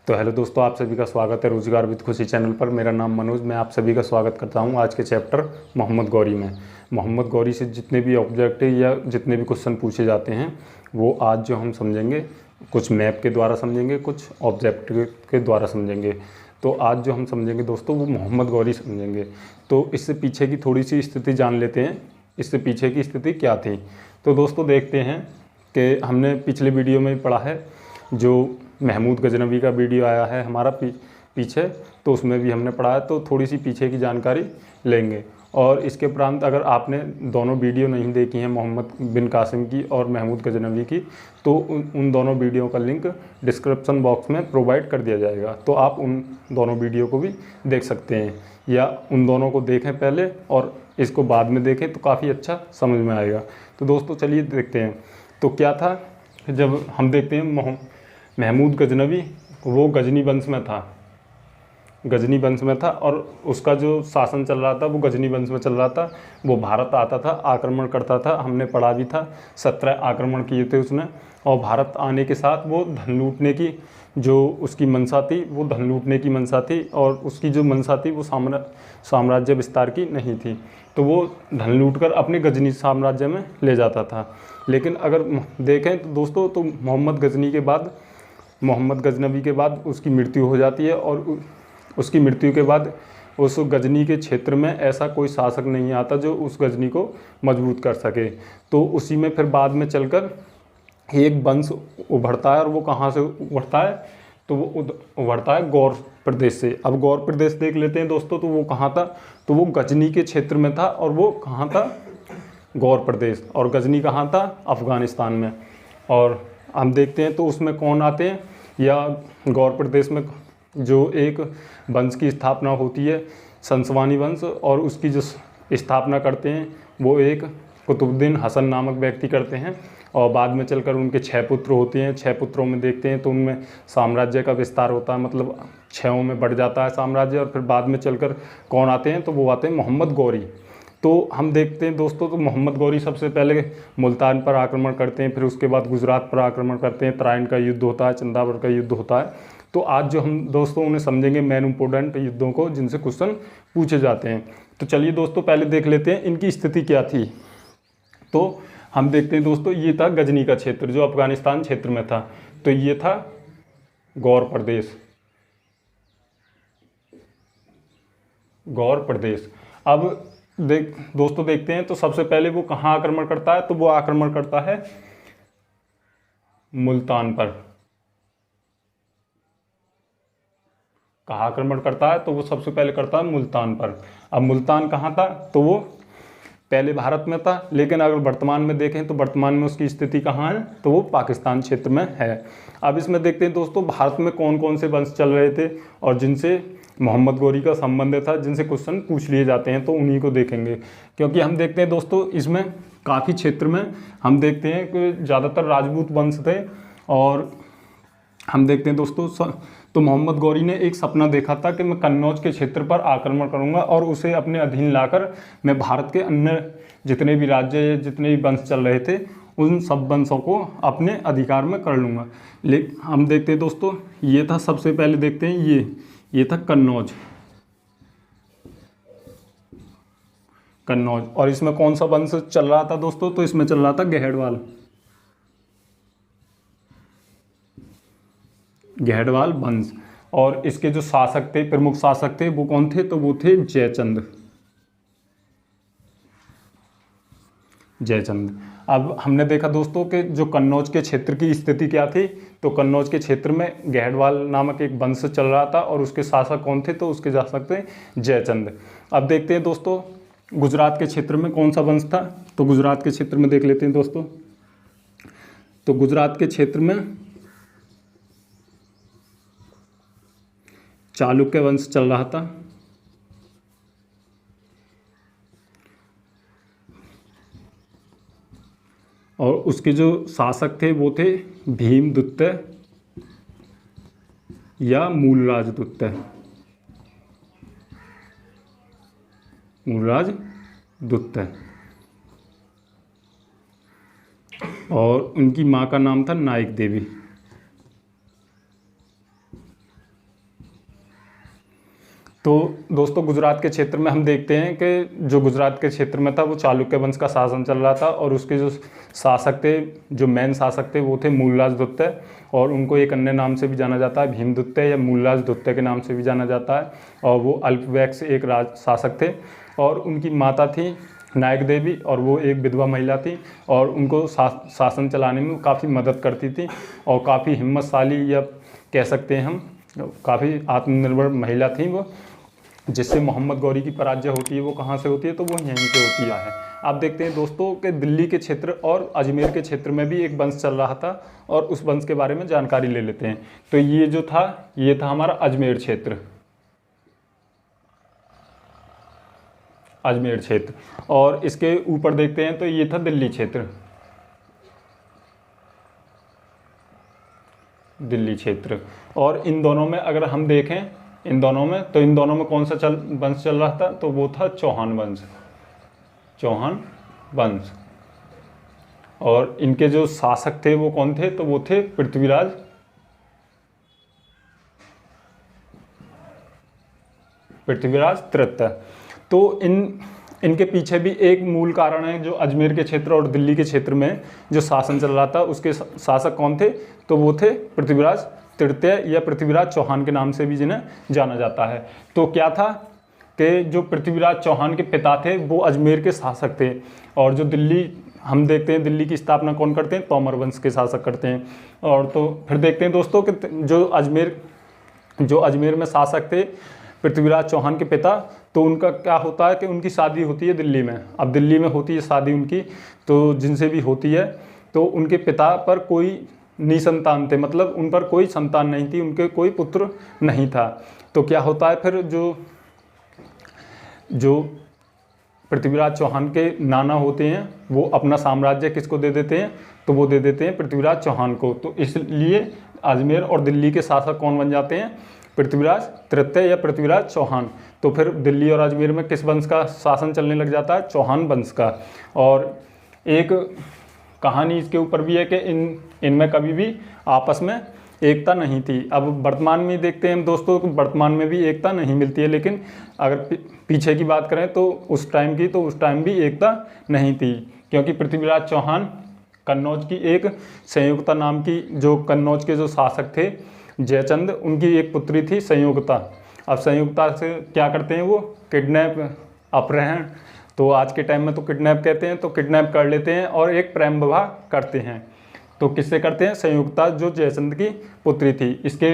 तो हेलो दोस्तों, आप सभी का स्वागत है रोजगार विद खुशी चैनल पर। मेरा नाम मनोज, मैं आप सभी का स्वागत करता हूं आज के चैप्टर मोहम्मद गौरी में। मोहम्मद गौरी से जितने भी ऑब्जेक्ट या जितने भी क्वेश्चन पूछे जाते हैं वो आज जो हम समझेंगे, कुछ मैप के द्वारा समझेंगे, कुछ ऑब्जेक्ट के द्वारा समझेंगे। तो आज जो हम समझेंगे दोस्तों वो मोहम्मद गौरी समझेंगे। तो इससे पीछे की थोड़ी सी स्थिति जान लेते हैं, इससे पीछे की स्थिति क्या थी। तो दोस्तों देखते हैं कि हमने पिछले वीडियो में पढ़ा है, जो महमूद गजनवी का वीडियो आया है हमारा पीछे, तो उसमें भी हमने पढ़ा है। तो थोड़ी सी पीछे की जानकारी लेंगे। और इसके उपरांत अगर आपने दोनों वीडियो नहीं देखी हैं, मोहम्मद बिन कासिम की और महमूद गजनवी की, तो उन दोनों वीडियो का लिंक डिस्क्रिप्शन बॉक्स में प्रोवाइड कर दिया जाएगा। तो आप उन दोनों वीडियो को भी देख सकते हैं, या उन दोनों को देखें पहले और इसको बाद में देखें, तो काफ़ी अच्छा समझ में आएगा। तो दोस्तों चलिए देखते हैं। तो क्या था, जब हम देखते हैं महमूद गजनवी, वो गजनी वंश में था, गजनी वंश में था, और उसका जो शासन चल रहा था वो गजनी वंश में चल रहा था। वो भारत आता था, आक्रमण करता था, हमने पढ़ा भी था। 17 आक्रमण किए थे उसने। और भारत आने के साथ वो धन लूटने की जो उसकी मंशा थी, वो धन लूटने की मंशा थी, और उसकी जो मंशा थी वो साम्राज्य विस्तार की नहीं थी। तो वो धन लूट कर अपने गजनी साम्राज्य में ले जाता था। लेकिन अगर देखें तो दोस्तों, तो मोहम्मद गजनवी के बाद उसकी मृत्यु हो जाती है, और उसकी मृत्यु के बाद उस गजनी के क्षेत्र में ऐसा कोई शासक नहीं आता जो उस गजनी को मजबूत कर सके। तो उसी में फिर बाद में चलकर एक वंश उभरता है, और वो कहाँ से उभरता है, तो वो उभरता है गौर प्रदेश से। अब गौर प्रदेश देख लेते हैं दोस्तों, तो वो कहाँ था, तो वो गजनी के क्षेत्र में था, और वो कहाँ था, गौर प्रदेश। और गजनी कहाँ था, अफ़गानिस्तान में। और हम देखते हैं तो उसमें कौन आते हैं, या गौर प्रदेश में जो एक वंश की स्थापना होती है, संसवानी वंश, और उसकी जो स्थापना करते हैं वो एक कुतुबुद्दीन हसन नामक व्यक्ति करते हैं। और बाद में चलकर उनके 6 पुत्र होते हैं। 6 पुत्रों में देखते हैं तो उनमें साम्राज्य का विस्तार होता है, मतलब 6 में बढ़ जाता है साम्राज्य। और फिर बाद में चलकर कौन आते हैं, तो वो आते हैं मोहम्मद गौरी। तो हम देखते हैं दोस्तों, तो मोहम्मद गौरी सबसे पहले मुल्तान पर आक्रमण करते हैं, फिर उसके बाद गुजरात पर आक्रमण करते हैं, तराइन का युद्ध होता है, चंदावर का युद्ध होता है। तो आज जो हम दोस्तों उन्हें समझेंगे मेन इंपॉर्टेंट युद्धों को जिनसे क्वेश्चन पूछे जाते हैं। तो चलिए दोस्तों पहले देख लेते हैं इनकी स्थिति क्या थी। तो हम देखते हैं दोस्तों, ये था गजनी का क्षेत्र जो अफगानिस्तान क्षेत्र में था। तो ये था गौर प्रदेश, गौर प्रदेश। अब दोस्तों देखते हैं तो सबसे पहले वो कहाँ आक्रमण करता है, तो वो आक्रमण करता है मुल्तान पर। कहाँ आक्रमण करता है, तो वो सबसे पहले करता है मुल्तान पर। अब मुल्तान कहाँ था, तो वो पहले भारत में था, लेकिन अगर वर्तमान में देखें तो वर्तमान में उसकी स्थिति कहाँ है, तो वो पाकिस्तान क्षेत्र में है। अब इसमें देखते हैं दोस्तों, भारत में कौन कौन से वंश चल रहे थे और जिनसे मोहम्मद गौरी का संबंध था, जिनसे क्वेश्चन पूछ लिए जाते हैं, तो उन्हीं को देखेंगे। क्योंकि हम देखते हैं दोस्तों, इसमें काफ़ी क्षेत्र में हम देखते हैं कि ज़्यादातर राजपूत वंश थे। और हम देखते हैं दोस्तों, तो मोहम्मद गौरी ने एक सपना देखा था कि मैं कन्नौज के क्षेत्र पर आक्रमण करूंगा, और उसे अपने अधीन लाकर मैं भारत के अन्य जितने भी राज्य, जितने भी वंश चल रहे थे, उन सब वंशों को अपने अधिकार में कर लूँगा। लेकिन हम देखते हैं दोस्तों, ये था सबसे पहले देखते हैं, ये था कन्नौज। कन्नौज, और इसमें कौन सा वंश चल रहा था दोस्तों, तो इसमें चल रहा था गहडवाल वंश। और इसके जो शासक थे, प्रमुख शासक थे, वो कौन थे, तो वो थे जयचंद। अब हमने देखा दोस्तों कि जो कन्नौज के क्षेत्र की स्थिति क्या थी, तो कन्नौज के क्षेत्र में गहडवाल नामक एक वंश चल रहा था, और उसके शासक कौन थे, तो उसके शासक थे जयचंद। अब देखते हैं दोस्तों, गुजरात के क्षेत्र में कौन सा वंश था, तो गुजरात के क्षेत्र में देख लेते हैं दोस्तों। तो गुजरात के क्षेत्र में चालुक्य वंश चल रहा था। और उसके जो शासक थे वो थे भीमदुत्य या मूलराजदुत्य। और उनकी माँ का नाम था नायक देवी। तो दोस्तों गुजरात के क्षेत्र में हम देखते हैं कि जो गुजरात के क्षेत्र में था वो चालुक्य वंश का शासन चल रहा था, और उसके जो शासक थे, जो मेन शासक थे, वो थे मूलराज द्वितीय, और उनको एक अन्य नाम से भी जाना जाता है, भीम द्वितीय या मूलराज द्वितीय के नाम से भी जाना जाता है। और वो अल्पवयस्क एक राज शासक थे, और उनकी माता थी नायक देवी, और वो एक विधवा महिला थी, और उनको शासन चलाने में काफ़ी मदद करती थी, और काफ़ी हिम्मतशाली या कह सकते हैं हम काफ़ी आत्मनिर्भर महिला थी वो, जिससे मोहम्मद गौरी की पराजय होती है वो कहाँ से होती है, तो वो यहीं से होती है। आप देखते हैं दोस्तों कि दिल्ली के क्षेत्र और अजमेर के क्षेत्र में भी एक वंश चल रहा था, और उस वंश के बारे में जानकारी ले लेते हैं। तो ये जो था, ये था हमारा अजमेर क्षेत्र, अजमेर क्षेत्र। और इसके ऊपर देखते हैं तो ये था दिल्ली क्षेत्र, दिल्ली क्षेत्र। और इन दोनों में अगर हम देखें, इन दोनों में, तो इन दोनों में कौन सा वंश चल रहा था, तो वो था चौहान वंश, चौहान वंश। और इनके जो शासक थे वो कौन थे, तो वो थे पृथ्वीराज, पृथ्वीराज तृतीय। तो इनके पीछे भी एक मूल कारण है, जो अजमेर के क्षेत्र और दिल्ली के क्षेत्र में जो शासन चल रहा था उसके शासक कौन थे, तो वो थे पृथ्वीराज तृतीय या पृथ्वीराज चौहान के नाम से भी जिन्हें जाना जाता है। तो क्या था कि जो पृथ्वीराज चौहान के पिता थे वो अजमेर के शासक थे, और जो दिल्ली हम देखते हैं, दिल्ली की स्थापना कौन करते हैं, तोमर वंश के शासक करते हैं। और तो फिर देखते हैं दोस्तों कि जो अजमेर में शासक थे पृथ्वीराज चौहान के पिता, तो उनका क्या होता है कि उनकी शादी होती है दिल्ली में। अब दिल्ली में होती है शादी उनकी, तो जिनसे भी होती है, तो उनके पिता पर कोई निसंतान थे, मतलब उन पर कोई संतान नहीं थी, उनके कोई पुत्र नहीं था। तो क्या होता है फिर, जो पृथ्वीराज चौहान के नाना होते हैं वो अपना साम्राज्य किसको दे देते हैं, तो वो दे देते हैं पृथ्वीराज चौहान को। तो इसलिए अजमेर और दिल्ली के शासक कौन बन जाते हैं, पृथ्वीराज तृतीय या पृथ्वीराज चौहान। तो फिर दिल्ली और अजमेर में किस वंश का शासन चलने लग जाता है, चौहान वंश का। और एक कहानी इसके ऊपर भी है कि इनमें कभी भी आपस में एकता नहीं थी। अब वर्तमान में देखते हैं हम दोस्तों, वर्तमान में भी एकता नहीं मिलती है, लेकिन अगर पीछे की बात करें तो उस टाइम भी एकता नहीं थी, क्योंकि पृथ्वीराज चौहान कन्नौज की एक संयुक्ता नाम की, जो कन्नौज के जो शासक थे जयचंद, उनकी एक पुत्री थी संयुक्ता। अब संयुक्ता से क्या करते हैं वो, किडनैप, अपहरण, तो आज के टाइम में तो किडनैप कहते हैं, तो किडनैप कर लेते हैं और एक प्रेम विवाह करते हैं। तो किससे करते हैं, संयुक्ता जो जयचंद की पुत्री थी। इसके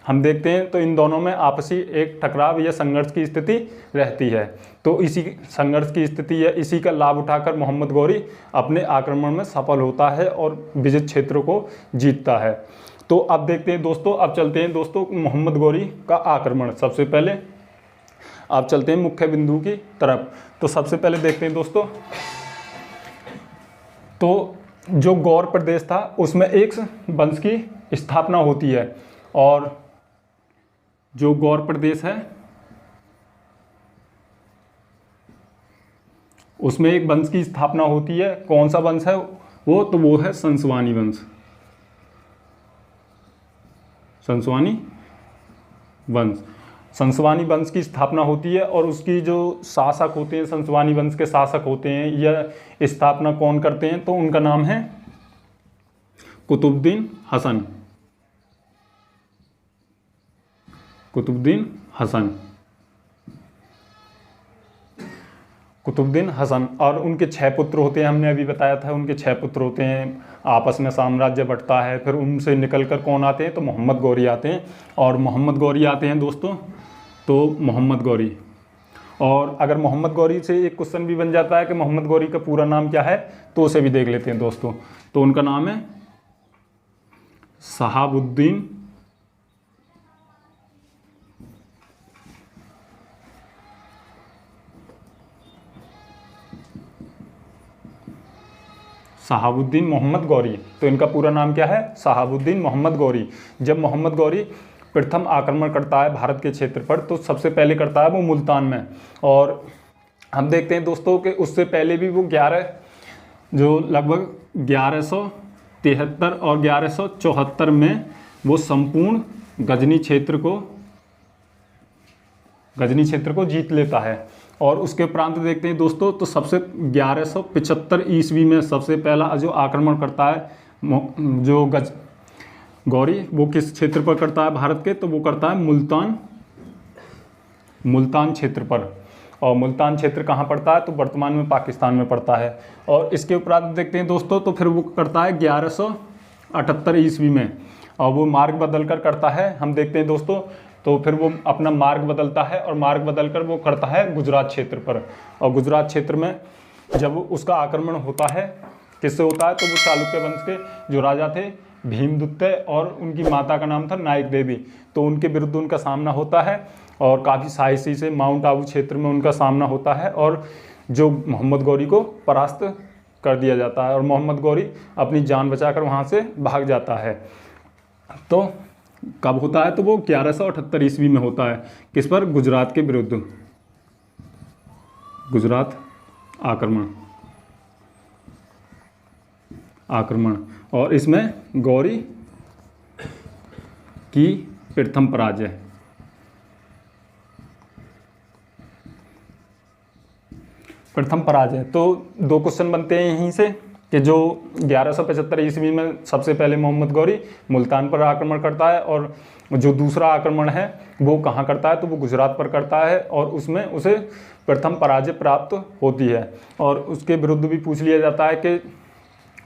हम देखते हैं तो इन दोनों में आपसी एक टकराव या संघर्ष की स्थिति रहती है। तो इसी संघर्ष की स्थिति या इसी का लाभ उठाकर मोहम्मद गौरी अपने आक्रमण में सफल होता है और विजित क्षेत्रों को जीतता है। तो अब देखते हैं दोस्तों, अब चलते हैं दोस्तों मोहम्मद गौरी का आक्रमण। सबसे पहले आप चलते हैं मुख्य बिंदु की तरफ। तो सबसे पहले देखते हैं दोस्तों, तो जो गौर प्रदेश था उसमें एक वंश की स्थापना होती है, और जो गौर प्रदेश है उसमें एक वंश की स्थापना होती है। कौन सा वंश है वो, तो वो है संसवानी वंश, संसवानी वंश। संसवानी वंश की स्थापना होती है, और उसकी जो शासक होते हैं, संसवानी वंश के शासक होते हैं, यह स्थापना कौन करते हैं, तो उनका नाम है कुतुबुद्दीन हसन, कुतुबुद्दीन हसन, कुतुबुद्दीन हसन। और उनके 6 पुत्र होते हैं, हमने अभी बताया था उनके 6 पुत्र होते हैं। आपस में साम्राज्य बंटता है, फिर उनसे निकलकर कौन आते हैं, तो मोहम्मद गौरी आते हैं। और मोहम्मद गौरी आते हैं दोस्तों, तो मोहम्मद गौरी। और अगर मोहम्मद गौरी से एक क्वेश्चन भी बन जाता है कि मोहम्मद गौरी का पूरा नाम क्या है, तो उसे भी देख लेते हैं दोस्तों। तो उनका नाम है शहाबुद्दीन शहाबुद्दीन मोहम्मद गौरी। तो इनका पूरा नाम क्या है, शहाबुद्दीन मोहम्मद गौरी। जब मोहम्मद गौरी प्रथम आक्रमण करता है भारत के क्षेत्र पर, तो सबसे पहले करता है वो मुल्तान में। और हम देखते हैं दोस्तों कि उससे पहले भी वो 11 जो लगभग 1173 और 1174 में वो संपूर्ण गजनी क्षेत्र को गजनी क्षेत्र को जीत लेता है। और उसके उपरांत देखते हैं दोस्तों, तो सबसे 1175 ईस्वी में सबसे पहला जो आक्रमण करता है जो गौरी, वो किस क्षेत्र पर करता है भारत के, तो वो करता है मुल्तान क्षेत्र पर। और मुल्तान क्षेत्र कहाँ पड़ता है, तो वर्तमान में पाकिस्तान में पड़ता है। और इसके उपरांत देखते हैं दोस्तों, तो फिर वो करता है 1178 ईस्वी में, और वो मार्ग बदल कर करता है। हम देखते हैं दोस्तों, तो फिर वो अपना मार्ग बदलता है और मार्ग बदलकर वो करता है गुजरात क्षेत्र पर। और गुजरात क्षेत्र में जब उसका आक्रमण होता है, किससे होता है, तो वो चालुक्य वंश के जो राजा थे भीमदुत्तय और उनकी माता का नाम था नायक देवी, तो उनके विरुद्ध उनका सामना होता है और काफ़ी साहसी से माउंट आबू क्षेत्र में उनका सामना होता है और जो मोहम्मद गौरी को परास्त कर दिया जाता है और मोहम्मद गौरी अपनी जान बचाकर वहाँ से भाग जाता है। तो कब होता है, तो वो 1178 ईस्वी में होता है। किस पर, गुजरात के विरुद्ध, गुजरात आक्रमण। और इसमें गौरी की प्रथम पराजय। तो दो क्वेश्चन बनते हैं यहीं से कि जो 1175 ईस्वी में सबसे पहले मोहम्मद गौरी मुल्तान पर आक्रमण करता है और जो दूसरा आक्रमण है वो कहाँ करता है, तो वो गुजरात पर करता है और उसमें उसे प्रथम पराजय प्राप्त होती है। और उसके विरुद्ध भी पूछ लिया जाता है कि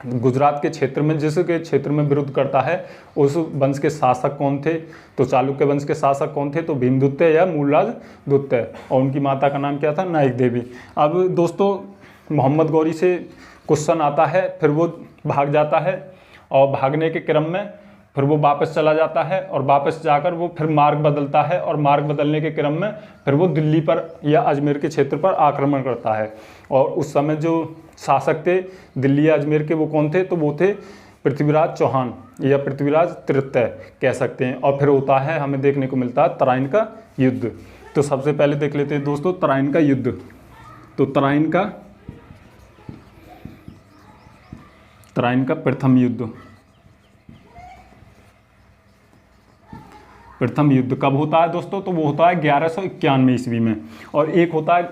गुजरात के क्षेत्र में, जिसके क्षेत्र में विरुद्ध करता है, उस वंश के शासक कौन थे, तो चालुक्य वंश के शासक कौन थे, तो भीमदुत्तय या मूलराज दुत्तय, और उनकी माता का नाम क्या था, नायक देवी। अब दोस्तों मोहम्मद गौरी से क्वेश्चन आता है, फिर वो भाग जाता है और भागने के क्रम में फिर वो वापस चला जाता है और वापस जाकर वो फिर मार्ग बदलता है और मार्ग बदलने के क्रम में फिर वो दिल्ली पर या अजमेर के क्षेत्र पर आक्रमण करता है। और उस समय जो शासक थे दिल्ली या अजमेर के, वो कौन थे, तो वो थे पृथ्वीराज चौहान या पृथ्वीराज तृतीय कह सकते हैं। और फिर होता है, हमें देखने को मिलता है तराइन का युद्ध। तो सबसे पहले देख लेते हैं दोस्तों तराइन का युद्ध। तो तराइन का प्रथम युद्ध कब होता है दोस्तों, तो वो होता है 1191 ईस्वी में। और एक होता है,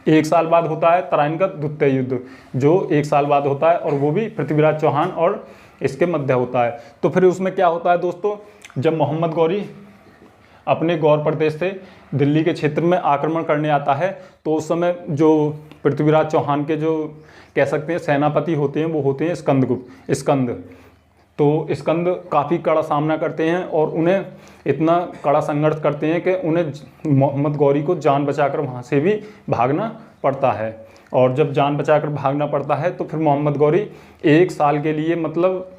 एक साल बाद होता है तराइन का द्वितीय युद्ध, जो एक साल बाद होता है और वो भी पृथ्वीराज चौहान और इसके मध्य होता है। तो फिर उसमें क्या होता है दोस्तों, जब मोहम्मद गौरी अपने गौर प्रदेश से दिल्ली के क्षेत्र में आक्रमण करने आता है, तो उस समय जो पृथ्वीराज चौहान के जो कह सकते हैं सेनापति होते हैं, वो होते हैं स्कंद। तो स्कंद काफ़ी कड़ा सामना करते हैं और उन्हें इतना कड़ा संघर्ष करते हैं कि उन्हें मोहम्मद गौरी को जान बचाकर वहाँ से भी भागना पड़ता है। और जब जान बचाकर भागना पड़ता है तो फिर मोहम्मद गौरी एक साल के लिए मतलब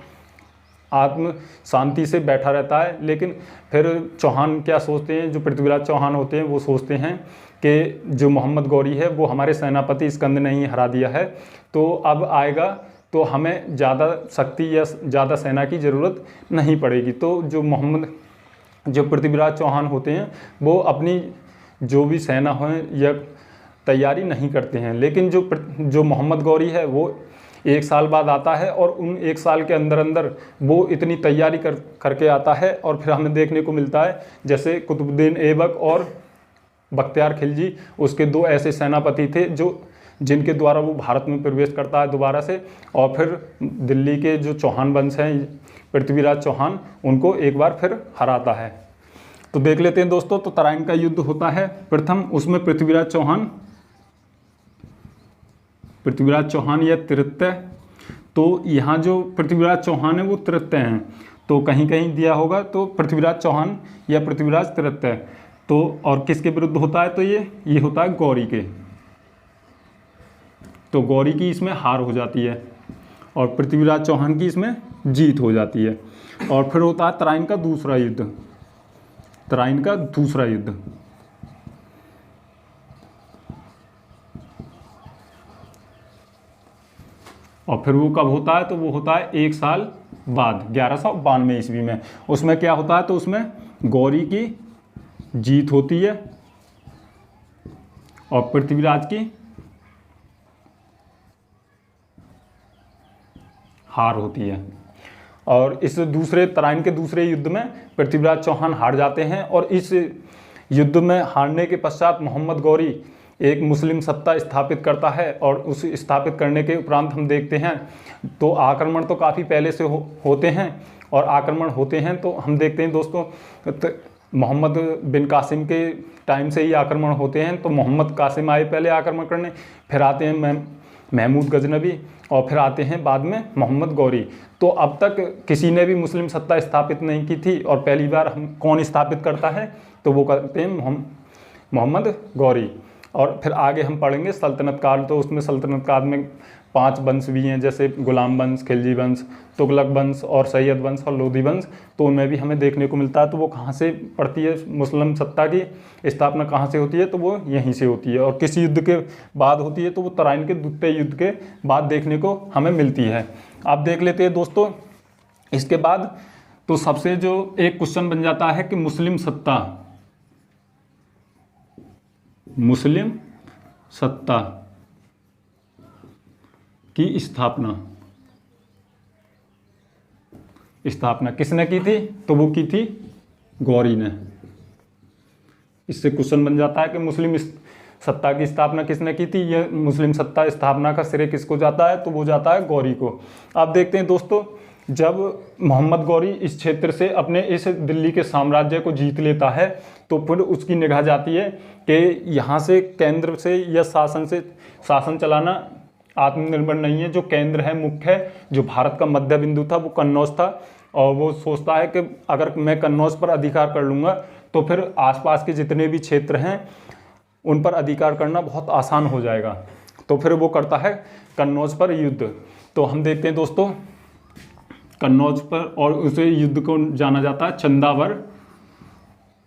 आत्म शांति से बैठा रहता है। लेकिन फिर चौहान क्या सोचते हैं, जो पृथ्वीराज चौहान होते हैं, वो सोचते हैं कि जो मोहम्मद गौरी है वो हमारे सेनापति स्कंद ने ही हरा दिया है, तो अब आएगा तो हमें ज़्यादा शक्ति या ज़्यादा सेना की ज़रूरत नहीं पड़ेगी। तो जो पृथ्वीराज चौहान होते हैं वो अपनी जो भी सेना हो या तैयारी नहीं करते हैं। लेकिन जो मोहम्मद गौरी है वो एक साल बाद आता है और उन एक साल के अंदर अंदर वो इतनी तैयारी करके आता है। और फिर हमें देखने को मिलता है जैसे कुतुबुद्दीन ऐबक और बख्तियार खिलजी, उसके दो ऐसे सेनापति थे जिनके द्वारा वो भारत में प्रवेश करता है दोबारा से, और फिर दिल्ली के जो चौहान वंश हैं पृथ्वीराज चौहान, उनको एक बार फिर हराता है। तो देख लेते हैं दोस्तों, तो तराइन का युद्ध होता है प्रथम, उसमें पृथ्वीराज चौहान या तृतीय, तो यहाँ जो पृथ्वीराज चौहान है वो तृतीय हैं, तो कहीं कहीं दिया होगा तो पृथ्वीराज चौहान या पृथ्वीराज तृतीय। तो और किसके विरुद्ध होता है, तो ये होता है गौरी के। तो गौरी की इसमें हार हो जाती है और पृथ्वीराज चौहान की इसमें जीत हो जाती है। और फिर होता है तराइन का दूसरा युद्ध। और फिर वो कब होता है, तो वो होता है एक साल बाद 1192 ईस्वी में। उसमें क्या होता है, तो उसमें गौरी की जीत होती है और पृथ्वीराज की हार होती है। और इस तराइन के दूसरे युद्ध में पृथ्वीराज चौहान हार जाते हैं और इस युद्ध में हारने के पश्चात मोहम्मद गौरी एक मुस्लिम सत्ता स्थापित करता है, और उस स्थापित करने के उपरांत हम देखते हैं तो आक्रमण तो काफ़ी पहले से होते हैं, और आक्रमण होते हैं तो हम देखते हैं दोस्तों मोहम्मद बिन कासिम के टाइम से ही आक्रमण होते हैं। तो मोहम्मद कासिम आए पहले आक्रमण करने, फिर आते हैं महमूद गजनबी, और फिर आते हैं बाद में मोहम्मद गौरी। तो अब तक किसी ने भी मुस्लिम सत्ता स्थापित नहीं की थी, और पहली बार हम कौन स्थापित करता है, तो वो करते हैं मोहम्मद गौरी। और फिर आगे हम पढ़ेंगे सल्तनत काल, तो उसमें सल्तनत काल में 5 वंश भी हैं, जैसे गुलाम वंश, खिलजी वंश, तुगलक वंश और सैयद वंश और लोधी वंश। तो उनमें भी हमें देखने को मिलता है। तो वो कहाँ से पड़ती है, मुस्लिम सत्ता की स्थापना कहाँ से होती है, तो वो यहीं से होती है। और किस युद्ध के बाद होती है, तो वो तराइन के द्वितीय युद्ध के बाद देखने को हमें मिलती है। आप देख लेते हैं दोस्तों। इसके बाद तो सबसे जो एक क्वेश्चन बन जाता है कि मुस्लिम सत्ता की स्थापना किसने की थी, तो वो की थी गौरी ने। इससे क्वेश्चन बन जाता है कि मुस्लिम सत्ता की स्थापना किसने की थी। यह मुस्लिम सत्ता स्थापना का श्रेय किसको जाता है, तो वो जाता है गौरी को। आप देखते हैं दोस्तों, जब मोहम्मद गौरी इस क्षेत्र से अपने इस दिल्ली के साम्राज्य को जीत लेता है, तो फिर उसकी निगाह जाती है कि यहाँ से केंद्र से या शासन चलाना आत्मनिर्भर नहीं है। जो केंद्र है, मुख्य है, जो भारत का मध्य बिंदु था, वो कन्नौज था। और वो सोचता है कि अगर मैं कन्नौज पर अधिकार कर लूँगा तो फिर आसपास के जितने भी क्षेत्र हैं उन पर अधिकार करना बहुत आसान हो जाएगा। तो फिर वो करता है कन्नौज पर युद्ध। तो हम देखते हैं दोस्तों कन्नौज पर, और उसे युद्ध को जाना जाता है चंदावर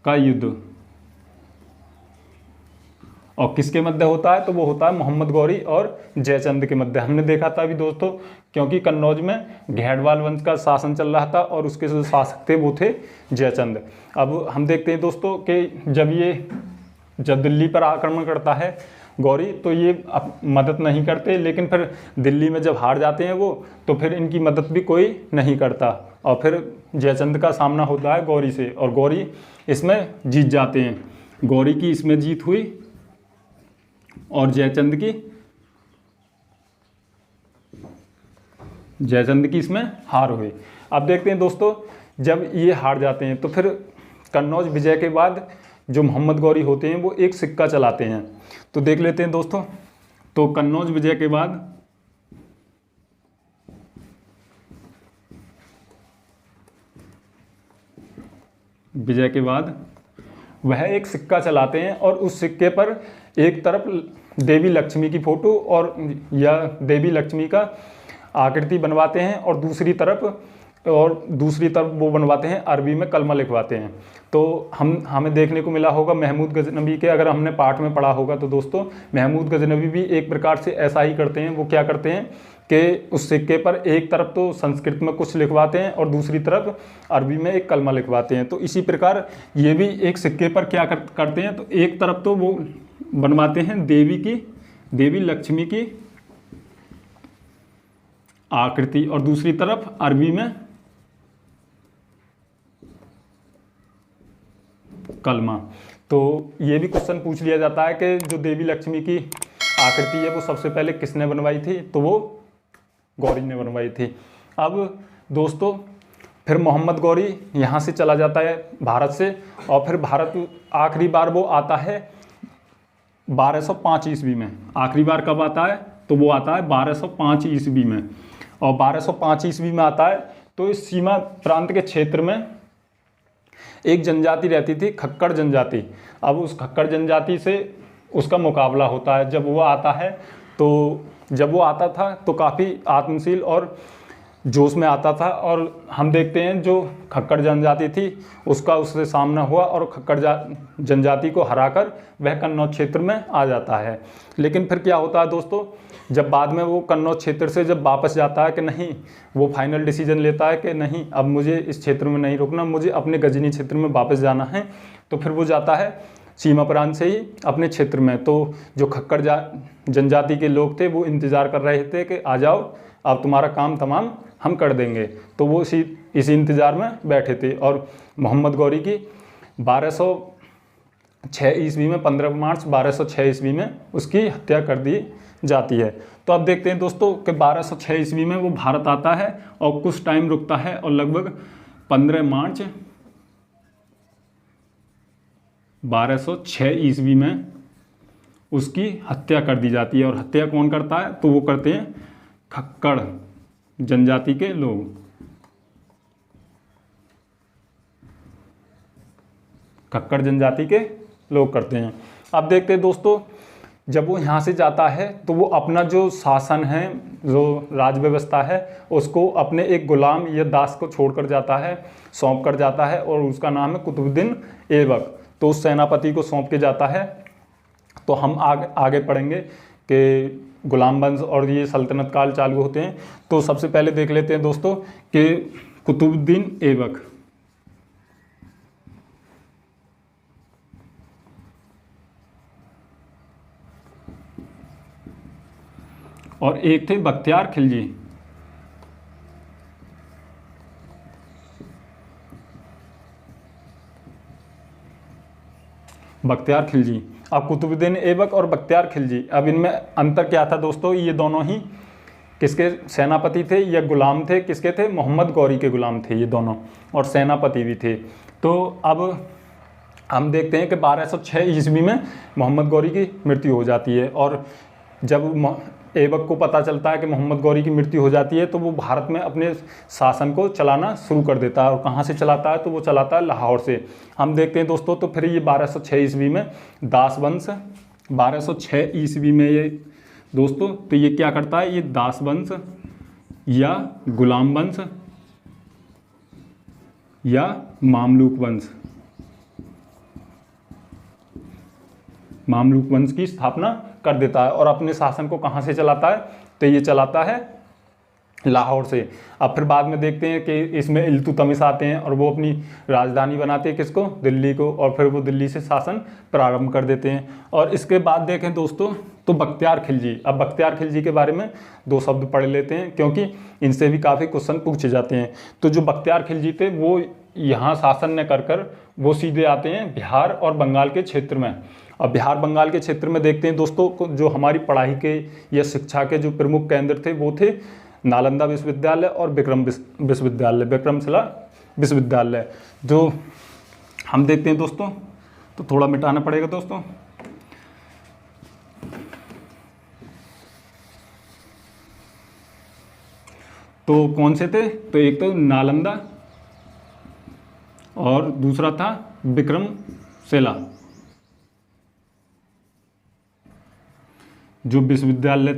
का युद्ध। और किसके मध्य होता है, तो वो होता है मोहम्मद गौरी और जयचंद के मध्य। हमने देखा था अभी दोस्तों, क्योंकि कन्नौज में घेड़वाल वंश का शासन चल रहा था और उसके जो शासक थे वो थे जयचंद। अब हम देखते हैं दोस्तों कि जब दिल्ली पर आक्रमण करता है गौरी, तो ये मदद नहीं करते, लेकिन फिर दिल्ली में जब हार जाते हैं वो, तो फिर इनकी मदद भी कोई नहीं करता। और फिर जयचंद का सामना होता है गौरी से, और गौरी इसमें जीत जाते हैं। गौरी की इसमें जीत हुई और जयचंद की इसमें हार हुई। अब देखते हैं दोस्तों, जब ये हार जाते हैं तो फिर कन्नौज विजय के बाद जो मोहम्मद गौरी होते हैं वो एक सिक्का चलाते हैं। तो देख लेते हैं दोस्तों। तो कन्नौज विजय के बाद वह एक सिक्का चलाते हैं, और उस सिक्के पर एक तरफ देवी लक्ष्मी की फोटो और या देवी लक्ष्मी का आकृति बनवाते हैं, और दूसरी तरफ वो बनवाते हैं, अरबी में कलमा लिखवाते हैं। तो हमें देखने को मिला होगा महमूद गजनबी के, अगर हमने पाठ में पढ़ा होगा तो दोस्तों, महमूद गजनबी भी एक प्रकार से ऐसा ही करते हैं। वो क्या करते हैं कि उस सिक्के पर एक तरफ तो संस्कृत में कुछ लिखवाते हैं और दूसरी तरफ अरबी में एक कलमा लिखवाते हैं। तो इसी प्रकार ये भी एक सिक्के पर क्या करते हैं, तो एक तरफ तो वो बनवाते हैं देवी लक्ष्मी की आकृति, और दूसरी तरफ अरबी में कलमा। तो ये भी क्वेश्चन पूछ लिया जाता है कि जो देवी लक्ष्मी की आकृति है वो सबसे पहले किसने बनवाई थी, तो वो गौरी ने बनवाई थी। अब दोस्तों फिर मोहम्मद गौरी यहाँ से चला जाता है भारत से, और फिर भारत आखिरी बार वो आता है 1205 ईस्वी में। आखिरी बार कब आता है, तो वो आता है 1205 ईस्वी में। और 1205 ईस्वी में आता है तो इस सीमा प्रांत के क्षेत्र में एक जनजाति रहती थी, खक्कर जनजाति। अब उस खक्कर जनजाति से उसका मुकाबला होता है। जब वो आता था तो काफ़ी आत्मशील और जोश में आता था, और हम देखते हैं जो खक्कर जनजाति थी उसका उससे सामना हुआ, और खक्कर जनजाति को हराकर वह कन्नौज क्षेत्र में आ जाता है। लेकिन फिर क्या होता है दोस्तों, जब बाद में वो कन्नौज क्षेत्र से जब वापस जाता है कि नहीं, वो फाइनल डिसीजन लेता है कि नहीं, अब मुझे इस क्षेत्र में नहीं रुकना, मुझे अपने गजनी क्षेत्र में वापस जाना है। तो फिर वो जाता है सीमा प्रांत से ही अपने क्षेत्र में। तो जो खक्कर जनजाति के लोग थे वो इंतज़ार कर रहे थे कि आ जाओ, अब तुम्हारा काम तमाम हम कर देंगे। तो वो इसी इंतज़ार में बैठे थे। और मोहम्मद गौरी की 6 ईस्वी में 15 मार्च 1206 ईस्वी में उसकी हत्या कर दी जाती है। तो अब देखते हैं दोस्तों कि 1206 ईस्वी में वो भारत आता है और कुछ टाइम रुकता है और लगभग 15 मार्च 1206 ईस्वी में उसकी हत्या कर दी जाती है। और हत्या कौन करता है? तो वो करते हैं खक्कड़ जनजाति के लोग। खक्कड़ जनजाति के लोग करते हैं। अब देखते हैं दोस्तों, जब वो यहाँ से जाता है तो वो अपना जो शासन है, जो राज व्यवस्था है, उसको अपने एक गुलाम या दास को छोड़कर जाता है, सौंप कर जाता है, और उसका नाम है कुतुबुद्दीन ऐबक। तो उस सेनापति को सौंप के जाता है। तो हम आगे पढ़ेंगे कि गुलाम वंश और ये सल्तनत काल चालू होते हैं। तो सबसे पहले देख लेते हैं दोस्तों कि कुतुबुद्दीन ऐबक। और एक थे बख्तियार खिलजी। बख्तियार खिलजी। अब कुतुबुद्दीन ऐबक और बख्तियार खिलजी, अब इनमें अंतर क्या था दोस्तों? ये दोनों ही किसके सेनापति थे या गुलाम थे? किसके थे? मोहम्मद गौरी के गुलाम थे ये दोनों, और सेनापति भी थे। तो अब हम देखते हैं कि 1206 ईस्वी में मोहम्मद गौरी की मृत्यु हो जाती है। और जब ऐबक को पता चलता है कि मोहम्मद गौरी की मृत्यु हो जाती है तो वो भारत में अपने शासन को चलाना शुरू कर देता है। और कहाँ से चलाता है? तो वो चलाता है लाहौर से। हम देखते हैं दोस्तों, तो फिर ये 1206 ईस्वी में दास वंश, 1206 ईस्वी में ये दोस्तों, तो ये क्या करता है? ये दास वंश या गुलाम वंश या मामलूक वंश, मामलूक वंश की स्थापना कर देता है। और अपने शासन को कहाँ से चलाता है? तो ये चलाता है लाहौर से। अब फिर बाद में देखते हैं कि इसमें इल्तुतमिश आते हैं और वो अपनी राजधानी बनाते हैं, किसको? दिल्ली को। और फिर वो दिल्ली से शासन प्रारंभ कर देते हैं। और इसके बाद देखें दोस्तों तो बख्तियार खिलजी। अब बख्तियार खिलजी के बारे में 2 शब्द पढ़ लेते हैं, क्योंकि इनसे भी काफ़ी क्वेश्चन पूछे जाते हैं। तो जो बख्तियार खिलजी थे वो यहाँ शासन न कर वो सीधे आते हैं बिहार और बंगाल के क्षेत्र में। अब बिहार बंगाल के क्षेत्र में देखते हैं दोस्तों, जो हमारी पढ़ाई के या शिक्षा के जो प्रमुख केंद्र थे वो थे नालंदा विश्वविद्यालय और विक्रमशिला विश्वविद्यालय। जो हम देखते हैं दोस्तों, तो थोड़ा मिटाना पड़ेगा दोस्तों। तो कौन से थे? तो एक तो नालंदा और दूसरा था विक्रमशिला, जो विश्वविद्यालय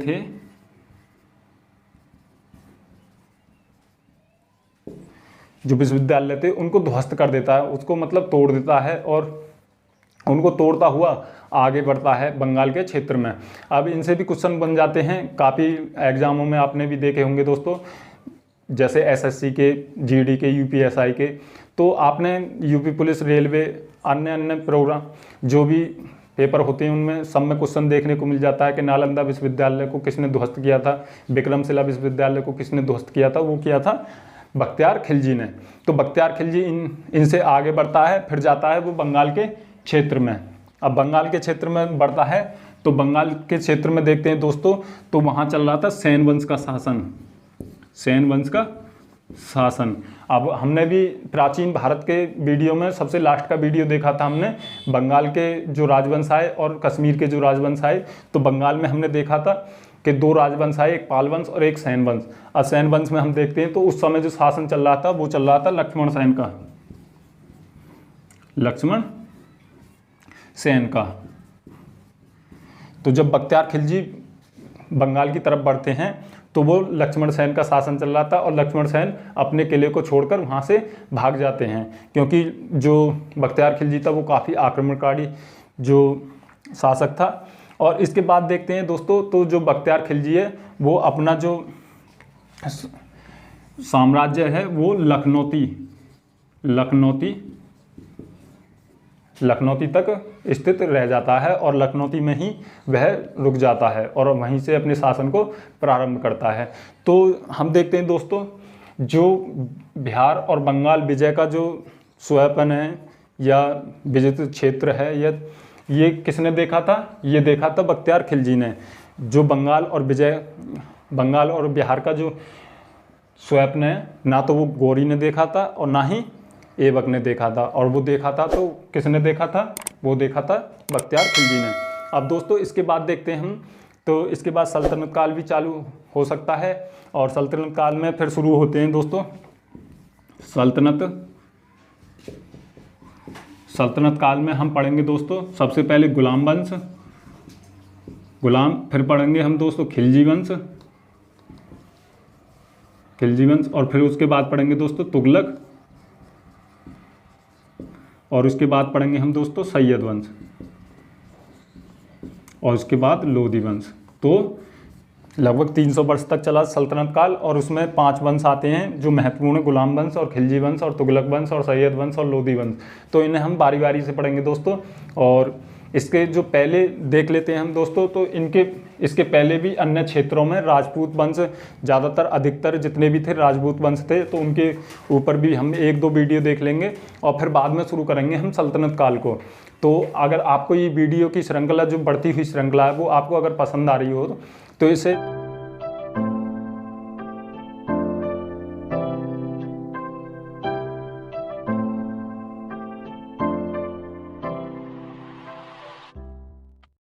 थे, उनको ध्वस्त कर देता है, उसको मतलब तोड़ देता है, और उनको तोड़ता हुआ आगे बढ़ता है बंगाल के क्षेत्र में। अब इनसे भी क्वेश्चन बन जाते हैं, काफ़ी एग्जामों में आपने भी देखे होंगे दोस्तों, जैसे एसएससी के, जीडी के, यूपीएसआई के। तो आपने यूपी पुलिस, रेलवे, अन्य प्रोग्राम जो भी पेपर होते हैं उनमें सब में क्वेश्चन देखने को मिल जाता है कि नालंदा विश्वविद्यालय को किसने ध्वस्त किया था, विक्रमशिला विश्वविद्यालय को किसने ध्वस्त किया था? वो किया था बख्तियार खिलजी ने। तो बख्तियार खिलजी इनसे आगे बढ़ता है, फिर जाता है वो बंगाल के क्षेत्र में। अब बंगाल के क्षेत्र में बढ़ता है तो बंगाल के क्षेत्र में देखते हैं दोस्तों, तो वहाँ चल रहा था सेन वंश का शासन, सेन वंश का शासन। अब हमने भी प्राचीन भारत के वीडियो में सबसे लास्ट का वीडियो देखा था हमने, बंगाल के जो राजवंश आए और कश्मीर के जो राजवंश आए। तो बंगाल में हमने देखा था कि 2 राजवंश आए, एक पाल वंश और एक सैन वंश। अब सैन वंश में हम देखते हैं तो उस समय जो शासन चल रहा था वो चल रहा था लक्ष्मण सेन का, लक्ष्मण सेन का। तो जब बख्तियार खिलजी बंगाल की तरफ बढ़ते हैं तो वो लक्ष्मण सेन का शासन चल रहा था, और लक्ष्मण सेन अपने किले को छोड़कर वहाँ से भाग जाते हैं, क्योंकि जो बख्तियार खिलजी था वो काफ़ी आक्रमणकारी जो शासक था। और इसके बाद देखते हैं दोस्तों, तो जो बख्तियार खिलजी है वो अपना जो साम्राज्य है वो लखनौती तक स्थित रह जाता है, और लखनौती में ही वह रुक जाता है और वहीं से अपने शासन को प्रारंभ करता है। तो हम देखते हैं दोस्तों, जो बिहार और बंगाल विजय का जो स्वैपन है या विजित क्षेत्र है, या ये किसने देखा था? ये देखा था बख्तियार खिलजी ने। जो बंगाल और बिहार का जो स्वैप ने, ना तो वो गौरी ने देखा था और ना ही ऐबक ने देखा था, और वो देखा था तो किसने देखा था? वो देखा था बख्तियार खिलजी ने। अब दोस्तों इसके बाद देखते हैं हम, तो इसके बाद सल्तनत काल भी चालू हो सकता है, और सल्तनत काल में फिर शुरू होते हैं दोस्तों सल्तनत काल में हम पढ़ेंगे दोस्तों सबसे पहले गुलाम वंश, फिर पढ़ेंगे हम दोस्तों खिलजी वंश, और फिर उसके बाद पढ़ेंगे दोस्तों तुगलक, और उसके बाद पढ़ेंगे हम दोस्तों सैयद वंश, और उसके बाद लोधी वंश। तो लगभग 300 वर्ष तक चला सल्तनत काल, और उसमें 5 वंश आते हैं जो महत्वपूर्ण है, गुलाम वंश और खिलजी वंश और तुगलक वंश और सैयद वंश और लोधी वंश। तो इन्हें हम बारी बारी से पढ़ेंगे दोस्तों। और इसके जो पहले देख लेते हैं हम दोस्तों, तो इसके पहले भी अन्य क्षेत्रों में राजपूत वंश ज़्यादातर, अधिकतर जितने भी थे राजपूत वंश थे, तो उनके ऊपर भी हम 1-2 वीडियो देख लेंगे, और फिर बाद में शुरू करेंगे हम सल्तनत काल को। तो अगर आपको ये वीडियो की श्रृंखला, जो बढ़ती हुई श्रृंखला है, वो आपको अगर पसंद आ रही हो तो इसे